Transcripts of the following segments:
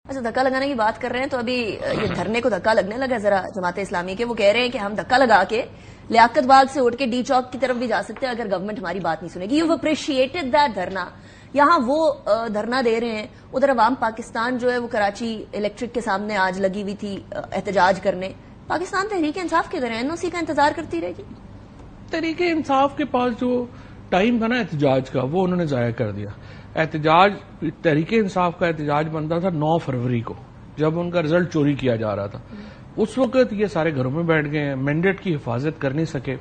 اچھا دھکا لگانے کی بات کر رہے ہیں تو ابھی یہ دھرنے کو دھکا لگنے لگا ذرا جماعت اسلامی کے. وہ کہہ رہے ہیں کہ ہم دھکا لگا کے لیاقت باغ سے اٹھ کے ڈی چوک کی طرف بھی جا سکتے ہیں اگر گورنمنٹ ہماری بات نہیں سنے گی. یو اپریشیٹڈ دیٹ دھرنا. یہاں وہ دھرنا دے رہے ہیں, ادھر عوام پاکستان جو ہے وہ کراچی الیکٹرک کے سامنے آج لگی ہوئی تھی احتجاج کرنے. پاکستان تحریک انصاف کے ذریعے NOC کا انتظار کرتی رہے گی. تحریک انصاف کے پاس جو ٹائم تھا نا احتجاج کا وہ انہوں نے ضائع کر دیا. احتجاج تحریک انصاف کا احتجاج بنتا تھا 9 فروری کو جب ان کا رزلٹ چوری کیا جا رہا تھا. اس وقت یہ سارے گھروں میں بیٹھ گئے ہیں, مینڈیٹ کی حفاظت کر نہیں سکے.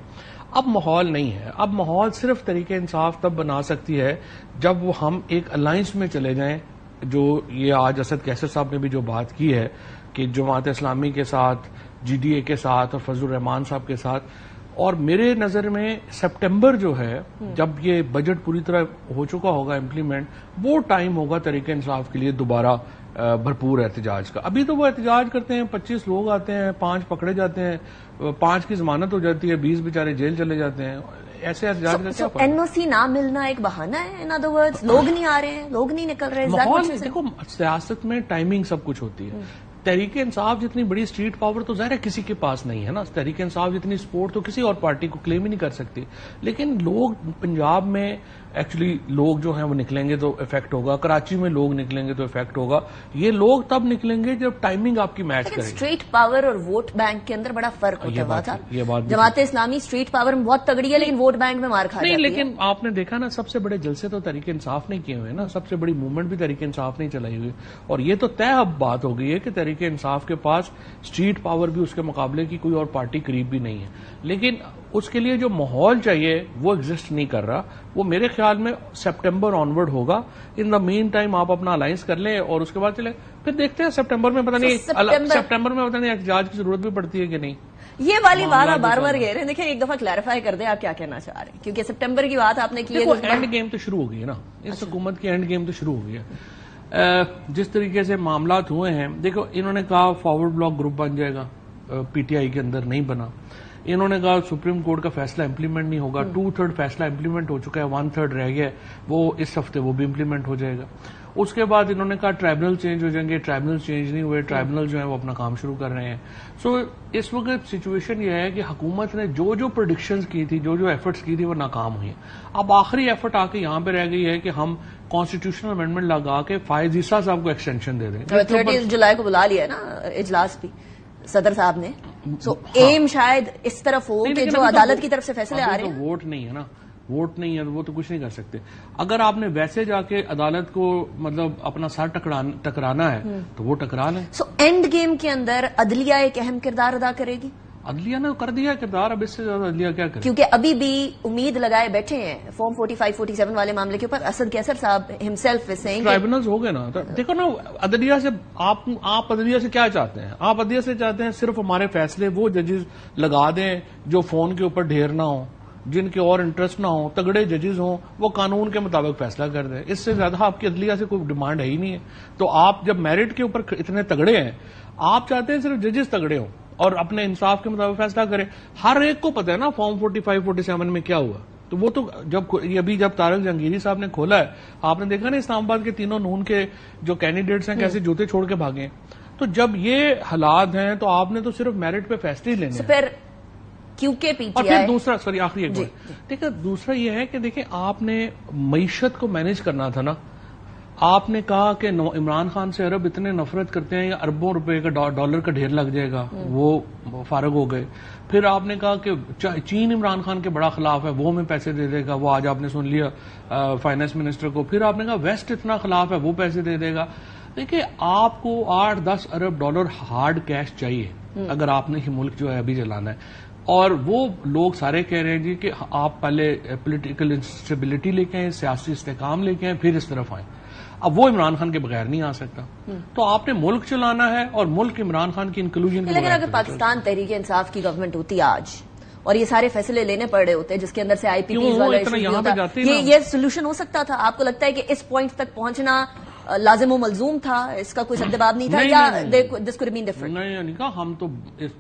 اب ماحول نہیں ہے. اب ماحول صرف تحریک انصاف تب بنا سکتی ہے جب وہ ہم ایک الائنس میں چلے جائیں, جو یہ آج اسد کیسر صاحب نے بھی جو بات کی ہے کہ جماعت اسلامی کے ساتھ, GDA کے ساتھ اور فضل الرحمان صاحب کے ساتھ. اور میرے نظر میں سپٹمبر جو ہے جب یہ بجٹ پوری طرح ہو چکا ہوگا امپلیمنٹ, وہ ٹائم ہوگا تحریک انصاف کے لیے دوبارہ بھرپور احتجاج کا. ابھی تو وہ احتجاج کرتے ہیں, 25 لوگ آتے ہیں, 5 پکڑے جاتے ہیں, 5 کی ضمانت ہو جاتی ہے, 20 بیچارے جیل چلے جاتے ہیں. ایسے احتجاج کا کیا فرق؟ NOC نہ ملنا ایک بہانہ ہے. ان ادر ورڈز لوگ نہیں آ رہے ہیں, لوگ نہیں نکل رہے. ماحول دیکھو, سیاست میں ٹائمنگ سب کچھ ہوتی ہے. تحریک انصاف جتنی بڑی اسٹریٹ پاور تو ظاہر ہے کسی کے پاس نہیں ہے نا. تحریک انصاف جتنی سپورٹ تو کسی اور پارٹی کو کلیم ہی نہیں کر سکتی. لیکن لوگ پنجاب میں ایکچولی لوگ جو ہیں وہ نکلیں گے تو افیکٹ ہوگا, کراچی میں لوگ نکلیں گے تو افیکٹ ہوگا. یہ لوگ تب نکلیں گے جب ٹائمنگ آپ کی میچ کرے. اسٹریٹ پاور اور ووٹ بینک کے اندر بڑا فرق ہوتا تھا. جماعت اسلامی اسٹریٹ پاور میں بہت تگڑی ہے لیکن ووٹ بینک میں مار کھا نہیں. لیکن آپ نے دیکھا نا سب سے بڑے جلسے تو تحریک انصاف نے کیے ہوئے نا, سب سے بڑی موومنٹ بھی تحریک انصاف نے چلائی ہوئی. اور یہ تو طے اب بات ہو گئی ہے کہ تحریک انصاف کے پاس اسٹریٹ پاور بھی اس کے مقابلے کی کوئی اور پارٹی قریب بھی نہیں ہے. لیکن اس کے لیے جو ماحول چاہیے وہ ایگزسٹ نہیں کر رہا. وہ میرے خیال میں سپٹمبر آنورڈ ہوگا. ان دا مین ٹائم آپ اپنا الائنس کر لیں اور اس کے بعد چلیں, پھر دیکھتے ہیں سپٹمبر میں. پتہ نہیں احتجاج کی ضرورت بھی پڑتی ہے کہ نہیں. یہ والی بات آپ بار بار کہہ رہے ہیں. دیکھیں ایک دفعہ کلیریفائی کر دیں آپ کیا کہنا چاہ رہے ہیں, کیونکہ سپٹمبر کی بات آپ نے کی ہے. اینڈ گیم تو شروع ہو گئی ہے نا, اس حکومت کی اینڈ گیم تو شروع ہو گئی ہے. جس طریقے سے معاملات ہوئے ہیں, دیکھو انہوں نے کہا فارورڈ بلاک گروپ بن جائے گا, PTI کے اندر نہیں بنا. انہوں نے کہا سپریم کورٹ کا فیصلہ امپلیمنٹ نہیں ہوگا. 2/3 فیصلہ امپلیمنٹ ہو چکا ہے, 1/3 رہ گیا ہے, وہ اس ہفتے وہ بھی امپلیمنٹ ہو جائے گا. اس کے بعد انہوں نے کہا ٹرائبونل چینج ہو جائیں گے. ٹرائبونل چینج نہیں ہوئے, ٹرائبونل جو ہے وہ اپنا کام شروع کر رہے ہیں. سو اس وقت سچویشن یہ ہے کہ حکومت نے جو پروڈکشنز کی تھی, جو ایفرٹس کی تھی وہ ناکام ہوئی ہیں. اب آخری ایفرٹ آ کے یہاں پہ رہ گئی ہے کہ ہم کانسٹیٹیوشنل امینڈمنٹ لگا کے فائز عیسیٰ صاحب کو ایکسٹینشن دے دیں. 30 جولائی کو بلا لیا ہے نا اجلاس بھی صدر صاحب نے. سو ایم شاید اس طرف ہو کہ جو عدالت کی طرف سے فیصلے آ رہے ہیں. ووٹ نہیں ہے نا, ووٹ نہیں ہے وہ تو کچھ نہیں کر سکتے. اگر آپ نے ویسے جا کے عدالت کو مطلب اپنا سر ٹکرانا ہے تو وہ ٹکرا لیں. سو اینڈ گیم کے اندر عدلیہ ایک اہم کردار ادا کرے گی. عدلیہ نے کر دیا کردار, اب اس سے زیادہ عدلیہ کیا کرے, کیونکہ ابھی بھی امید لگائے بیٹھے ہیں فارم 45-47 والے معاملے کے اوپر. اسد کیسر صاحب ہمسیلف سیئنگ ٹرائبونلز ہو گئے نا. دیکھو نا عدلیہ سے آپ عدلیہ سے کیا چاہتے ہیں؟ آپ عدلیہ سے چاہتے ہیں صرف ہمارے فیصلے وہ ججز لگا دیں جو فون کے اوپر ڈھیر نہ ہوں, جن کے اور انٹرسٹ نہ ہوں, تگڑے ججز ہوں, وہ قانون کے مطابق فیصلہ کر دیں. اس سے زیادہ آپ کی عدلیہ سے کوئی ڈیمانڈ ہے ہی نہیں ہے. تو آپ جب میرٹ کے اوپر اتنے تگڑے ہیں, آپ چاہتے ہیں صرف ججز تگڑے ہوں اور اپنے انصاف کے مطابق فیصلہ کریں. ہر ایک کو پتہ ہے نا فارم 45-47 میں کیا ہوا. تو وہ تو جب طارق جہانگیری صاحب نے کھولا ہے, آپ نے دیکھا نا اسلام آباد کے تینوں نون کے جو کینڈیڈیٹس ہیں کیسے جوتے چھوڑ کے بھاگے ہیں. تو جب یہ حالات ہیں تو آپ نے تو صرف میرٹ پہ فیصلے ہی لینے ہیں. کیونکہ PTI اور پھر دوسرا آخری ایک بات دیکھیں, دوسرا یہ ہے کہ دیکھیں آپ نے معیشت کو مینج کرنا تھا نا. آپ نے کہا کہ عمران خان سے عرب اتنے نفرت کرتے ہیں, اربوں روپے کا ڈالر کا ڈھیر لگ جائے گا, وہ فارغ ہو گئے. پھر آپ نے کہا کہ چین عمران خان کے بڑا خلاف ہے, وہ ہمیں پیسے دے دے گا, وہ آج آپ نے سن لیا فائنانس منسٹر کو. پھر آپ نے کہا ویسٹ اتنا خلاف ہے, وہ پیسے دے دے گا. دیکھیں آپ کو 8-10 ارب ڈالر ہارڈ کیش چاہیے اگر آپ نے یہ ملک جو ہے ابھی چلانا ہے. اور وہ لوگ سارے کہہ رہے ہیں جی کہ آپ پہلے پولیٹیکل انسٹیبلٹی لے کے آئیں, سیاسی استحکام لے کے آئیں, پھر اس طرف آئیں. اب وہ عمران خان کے بغیر نہیں آ سکتا. تو آپ نے ملک چلانا ہے اور ملک عمران خان کی انکلوژن. لیکن اگر پاکستان تحریک انصاف کی گورنمنٹ ہوتی آج اور یہ سارے فیصلے لینے پڑ رہے ہوتے جس کے اندر سے IPPs والا ایشو ہوتا, یہ سولوشن ہو سکتا تھا. آپ کو لگتا ہے کہ اس پوائنٹ تک پہنچنا لازم و ملزوم تھا, اس کا کوئی سدباب نہیں تھا, یا دس کوڈ بین ڈفرنٹ؟ نہیں کہا, ہم تو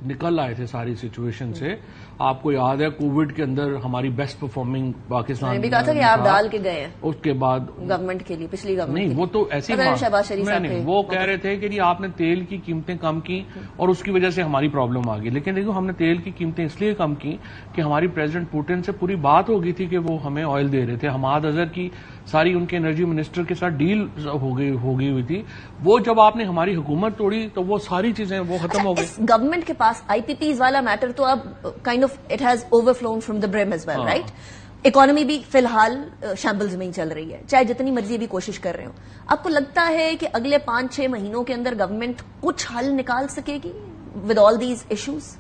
نکل آئے تھے ساری سچویشن سے. آپ کو یاد ہے کووڈ کے اندر ہماری بیسٹ پرفارمنگ پاکستان نے بھی کہا تھا کہ آپ ڈال کے گئے ہیں اس کے بعد گورنمنٹ کے لیے, پچھلی گورنمنٹ. نہیں وہ تو ایسی نہیں, وہ کہہ رہے تھے کہ آپ نے تیل کی قیمتیں کم کی اور اس کی وجہ سے ہماری پرابلم آ گئی. لیکن دیکھو ہم نے تیل کی قیمتیں اس لیے کم کی کہ ہماری پریزیڈنٹ پوٹن سے پوری بات ہو گئی تھی کہ وہ ہمیں آئل دے رہے تھے. حماد اظہر کی ساری ان کے انرجی منسٹر کے ساتھ ڈیل ہو گئی ہوئی تھی. وہ جب آپ نے ہماری حکومت توڑی تو وہ ساری چیزیں وہ ختم ہو گئی. گورنمنٹ کے پاس آئی پی پیز والا میٹر تو اب kind of it has over فلون from the برم ایز ویل, رائٹ؟ اکانومی بھی فی الحال شیمبلز میں ہی چل رہی ہے, چاہے جتنی مرضی بھی کوشش کر رہے ہو. آپ کو لگتا ہے کہ اگلے 5-6 مہینوں کے اندر گورنمنٹ کچھ حل نکال سکے گی ود آل دیز ایشوز؟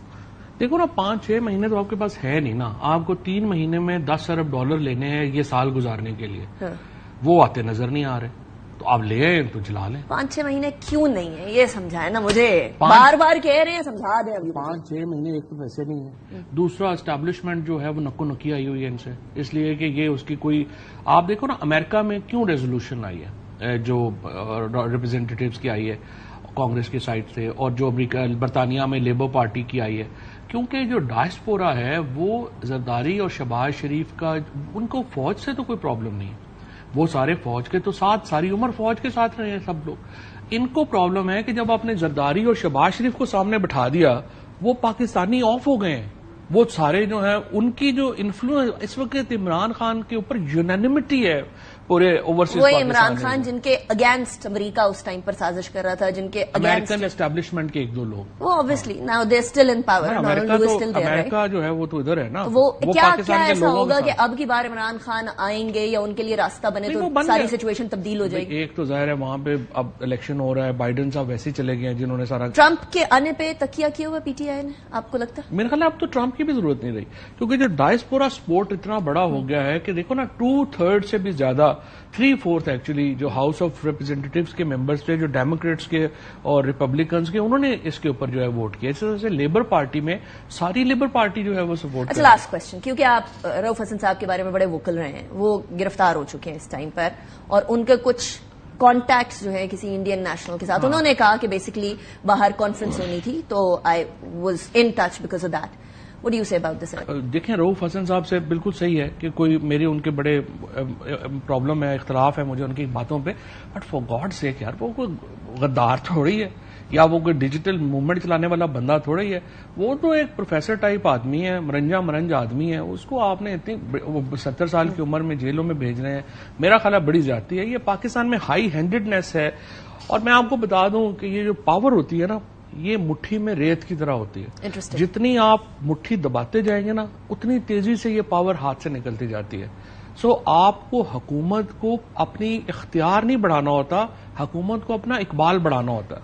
دیکھو نا, 5-6 مہینے تو آپ کے پاس ہے نہیں نا. آپ کو 3 مہینے میں $10 ارب لینے ہیں یہ سال گزارنے کے لیے, وہ آتے نظر نہیں آ رہے. تو آپ لے آئے تو جلا لیں. 5-6 مہینے کیوں نہیں ہے یہ سمجھائے نا مجھے, بار بار کہہ رہے ہیں, سمجھا دیں. ابھی 5-6 مہینے ایک تو ویسے نہیں ہے, دوسرا اسٹیبلشمنٹ جو ہے وہ نکو نکی آئی ہوئی ہے ان سے, اس لیے کہ یہ اس کی کوئی, آپ دیکھو نا امریکہ میں کیوں ریزولوشن آئی ہے جو ریپرزینٹیٹیوز کی آئی ہے کانگریس کی سائڈ سے, اور جو برطانیہ میں لیبر پارٹی کی آئی ہے, کیونکہ جو ڈائسپورا ہے وہ زرداری اور شہباز شریف کا, ان کو فوج سے تو کوئی پرابلم نہیں ہے, وہ سارے فوج کے تو ساتھ ساری عمر فوج کے ساتھ رہے ہیں سب لوگ. ان کو پرابلم ہے کہ جب آپ نے زرداری اور شہباز شریف کو سامنے بٹھا دیا, وہ پاکستانی آف ہو گئے ہیں. وہ سارے جو ہیں ان کی جو انفلوئنس اس وقت عمران خان کے اوپر یونینمٹی ہے پورے اوورسیز پاکستان. وہ عمران خان جن کے اگینسٹ امریکہ اس ٹائم پر سازش کر رہا تھا, جن کے امریکن اسٹیبلشمنٹ کے 1-2 لوگ, وہ obviously now they're still in power. امریکہ جو ہے وہ تو ادھر ہے نا. وہ کیا ایسا ہوگا کہ اب کی بار عمران خان آئیں گے یا ان کے لیے راستہ بنے تو ساری سچویشن تبدیل ہو جائے گی؟ ایک تو ظاہر ہے وہاں پہ اب الیکشن ہو رہا ہے, بائیڈن صاحب ویسے ہی چلے گئے ہیں جنہوں نے سارا. ٹرمپ کے آنے پہ تکیہ کیا ہوا پی ٹی آئی نے, آپ کو لگتا ہے؟ میرے خیال اب تو ٹرمپ کی بھی ضرورت نہیں رہی, کیونکہ جو ڈائسپورا سپورٹ اتنا بڑا ہو گیا ہے کہ دیکھو نا 2/3 سے بھی زیادہ, 3/4 ایکچولی جو ہاؤس آف ریپرزینٹیٹیوز کے ممبرز تھے, جو ڈیموکریٹس کے اور ریپبلکنز کے, انہوں نے اس کے اوپر جو ہے ووٹ کیا. اس طرح سے لیبر پارٹی میں ساری لیبر پارٹی جو ہے وہ سپورٹ. اچھا, لاسٹ کوسچن, کیونکہ آپ رؤف حسن صاحب کے بارے میں بڑے ووکل رہے ہیں, وہ گرفتار ہو چکے ہیں اس ٹائم پر, اور ان کے کچھ کانٹیکٹس جو ہے کسی انڈین نیشنل کے ساتھ, انہوں نے کہا کہ بیسکلی باہر کانفرنس ہونی تھی تو I was in touch because of that. What do you say about this? دیکھیں رؤف حسن صاحب سے بالکل صحیح ہے کہ کوئی میری ان کے بڑے پرابلم ہے, اختلاف ہے مجھے ان کی باتوں پہ, بٹ فار گاڈ سیک یار, وہ کوئی غدار تھوڑی ہے یا وہ کوئی ڈیجیٹل موومنٹ چلانے والا بندہ تھوڑا ہی ہے. وہ تو ایک پروفیسر ٹائپ آدمی ہے, مرنج آدمی ہے. اس کو آپ نے اتنی 70 سال کی عمر میں جیلوں میں بھیج رہے ہیں, میرا خیال بڑی زیادتی ہے. یہ پاکستان میں ہائی ہینڈیڈنیس ہے. اور میں آپ کو بتا دوں کہ یہ جو پاور ہوتی ہے نا, یہ مٹھی میں ریت کی طرح ہوتی ہے. جتنی آپ مٹھی دباتے جائیں گے نا, اتنی تیزی سے یہ پاور ہاتھ سے نکلتی جاتی ہے. سو آپ کو حکومت کو اپنی اختیار نہیں بڑھانا ہوتا, حکومت کو اپنا اقبال بڑھانا ہوتا ہے.